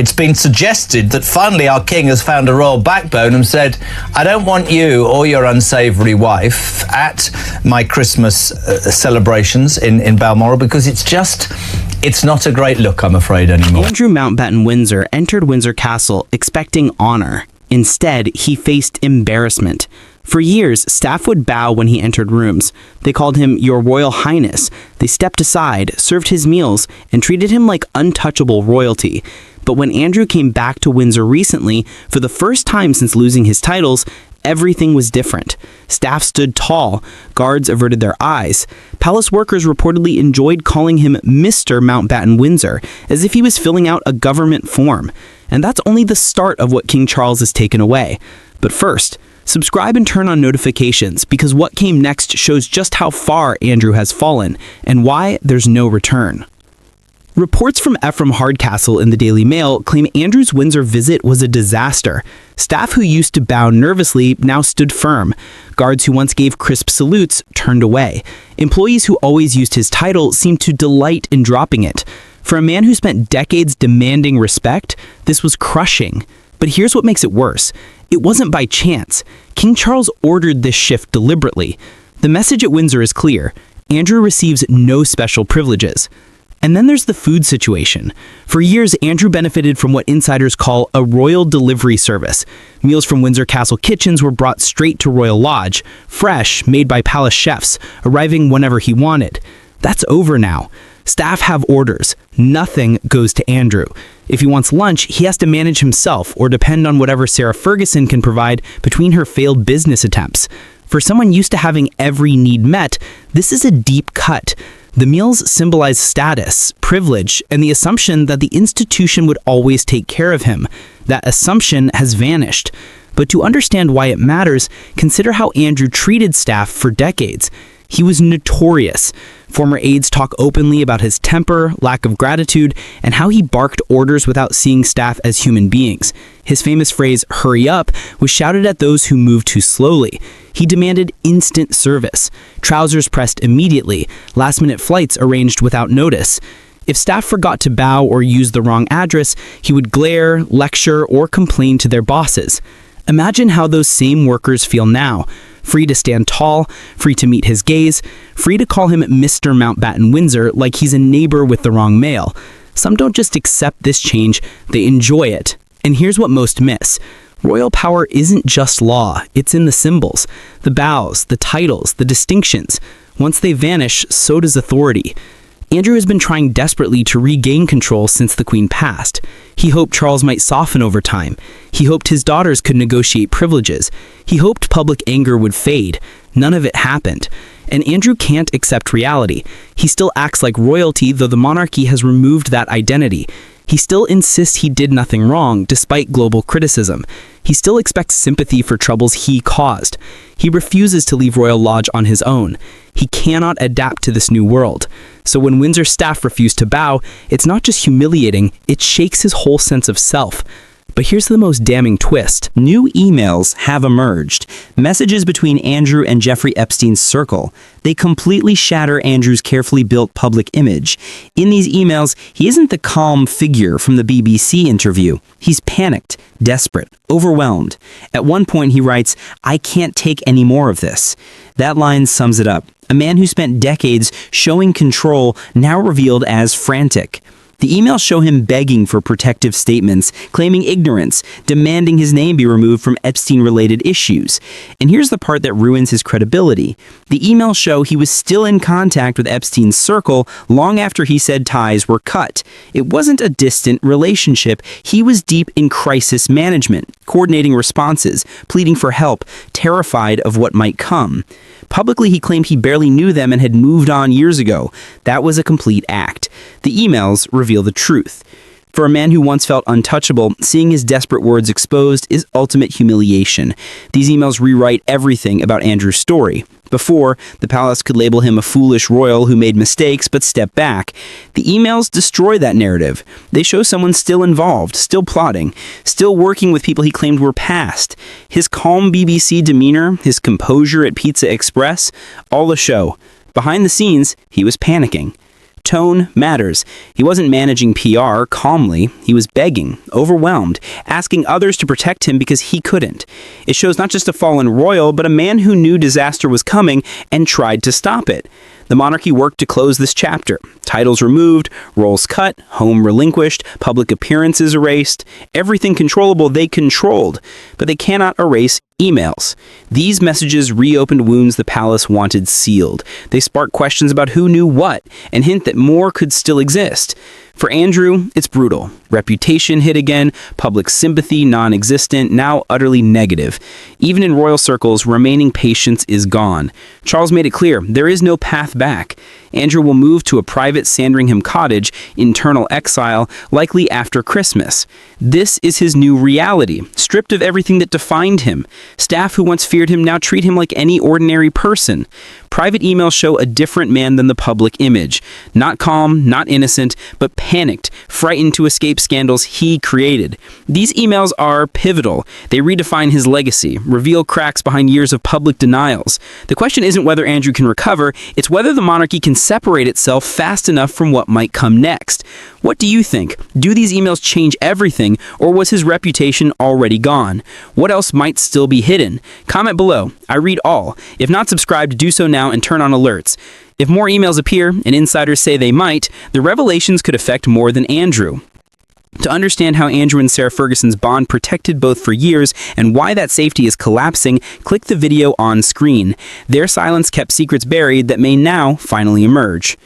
It's been suggested that finally our king has found a royal backbone and said, I don't want you or your unsavoury wife at my Christmas celebrations in Balmoral, because it's not a great look, I'm afraid, anymore. Andrew Mountbatten Windsor entered Windsor Castle expecting honor. Instead, he faced embarrassment. For years, staff would bow when he entered rooms. They called him Your Royal Highness. They stepped aside, served his meals, and treated him like untouchable royalty. But when Andrew came back to Windsor recently, for the first time since losing his titles, everything was different. Staff stood tall, guards averted their eyes. Palace workers reportedly enjoyed calling him Mr. Mountbatten Windsor, as if he was filling out a government form. And that's only the start of what King Charles has taken away. But first, subscribe and turn on notifications, because what came next shows just how far Andrew has fallen and why there's no return. Reports from Ephraim Hardcastle in the Daily Mail claim Andrew's Windsor visit was a disaster. Staff who used to bow nervously now stood firm. Guards who once gave crisp salutes turned away. Employees who always used his title seemed to delight in dropping it. For a man who spent decades demanding respect, this was crushing. But here's what makes it worse. It wasn't by chance. King Charles ordered this shift deliberately. The message at Windsor is clear. Andrew receives no special privileges. And then there's the food situation. For years, Andrew benefited from what insiders call a royal delivery service. Meals from Windsor Castle kitchens were brought straight to Royal Lodge, fresh, made by palace chefs, arriving whenever he wanted. That's over now. Staff have orders. Nothing goes to Andrew. If he wants lunch, he has to manage himself or depend on whatever Sarah Ferguson can provide between her failed business attempts. For someone used to having every need met, this is a deep cut. The meals symbolize status, privilege, and the assumption that the institution would always take care of him. That assumption has vanished. But to understand why it matters, consider how Andrew treated staff for decades. He was notorious. Former aides talk openly about his temper, lack of gratitude, and how he barked orders without seeing staff as human beings. His famous phrase, "hurry up," was shouted at those who moved too slowly. He demanded instant service, trousers pressed immediately, last-minute flights arranged without notice. If staff forgot to bow or use the wrong address, he would glare, lecture, or complain to their bosses. Imagine how those same workers feel now. Free to stand tall, free to meet his gaze, free to call him Mr. Mountbatten Windsor like he's a neighbor with the wrong mail. Some don't just accept this change, they enjoy it. And here's what most miss. Royal power isn't just law, it's in the symbols. The bows, the titles, the distinctions. Once they vanish, so does authority. Andrew has been trying desperately to regain control since the Queen passed. He hoped Charles might soften over time. He hoped his daughters could negotiate privileges. He hoped public anger would fade. None of it happened. And Andrew can't accept reality. He still acts like royalty, though the monarchy has removed that identity. He still insists he did nothing wrong, despite global criticism. He still expects sympathy for troubles he caused. He refuses to leave Royal Lodge on his own. He cannot adapt to this new world. So when Windsor staff refuse to bow, it's not just humiliating, it shakes his whole sense of self. But here's the most damning twist. New emails have emerged. Messages between Andrew and Jeffrey Epstein's circle. They completely shatter Andrew's carefully built public image. In these emails, he isn't the calm figure from the BBC interview. He's panicked, desperate, overwhelmed. At one point he writes, "I can't take any more of this." That line sums it up. A man who spent decades showing control, now revealed as frantic. The emails show him begging for protective statements, claiming ignorance, demanding his name be removed from Epstein-related issues. And here's the part that ruins his credibility. The emails show he was still in contact with Epstein's circle long after he said ties were cut. It wasn't a distant relationship. He was deep in crisis management, coordinating responses, pleading for help, terrified of what might come. Publicly, he claimed he barely knew them and had moved on years ago. That was a complete act. The emails reveal the truth. For a man who once felt untouchable, seeing his desperate words exposed is ultimate humiliation. These emails rewrite everything about Andrew's story. Before, the palace could label him a foolish royal who made mistakes but stepped back. The emails destroy that narrative. They show someone still involved, still plotting, still working with people he claimed were past. His calm BBC demeanor, his composure at Pizza Express, all a show. Behind the scenes, he was panicking. Tone matters. He wasn't managing PR calmly. He was begging, overwhelmed, asking others to protect him because he couldn't. It shows not just a fallen royal, but a man who knew disaster was coming and tried to stop it. The monarchy worked to close this chapter. Titles removed, roles cut, home relinquished, public appearances erased. Everything controllable they controlled, but they cannot erase emails. These messages reopened wounds the palace wanted sealed. They spark questions about who knew what, and hint that more could still exist. For Andrew, it's brutal. Reputation hit again, public sympathy non-existent, now utterly negative. Even in royal circles, remaining patience is gone. Charles made it clear, there is no path back. Andrew will move to a private Sandringham cottage, internal exile, likely after Christmas. This is his new reality, stripped of everything that defined him. Staff who once feared him now treat him like any ordinary person. Private emails show a different man than the public image. Not calm, not innocent, but panicked, frightened to escape scandals he created. These emails are pivotal. They redefine his legacy, reveal cracks behind years of public denials. The question isn't whether Andrew can recover, it's whether the monarchy can separate itself fast enough from what might come next. What do you think? Do these emails change everything, or was his reputation already gone? What else might still be hidden? Comment below. I read all. If not subscribed, do so now and turn on alerts. If more emails appear, and insiders say they might, the revelations could affect more than Andrew. To understand how Andrew and Sarah Ferguson's bond protected both for years and why that safety is collapsing, click the video on screen. Their silence kept secrets buried that may now finally emerge.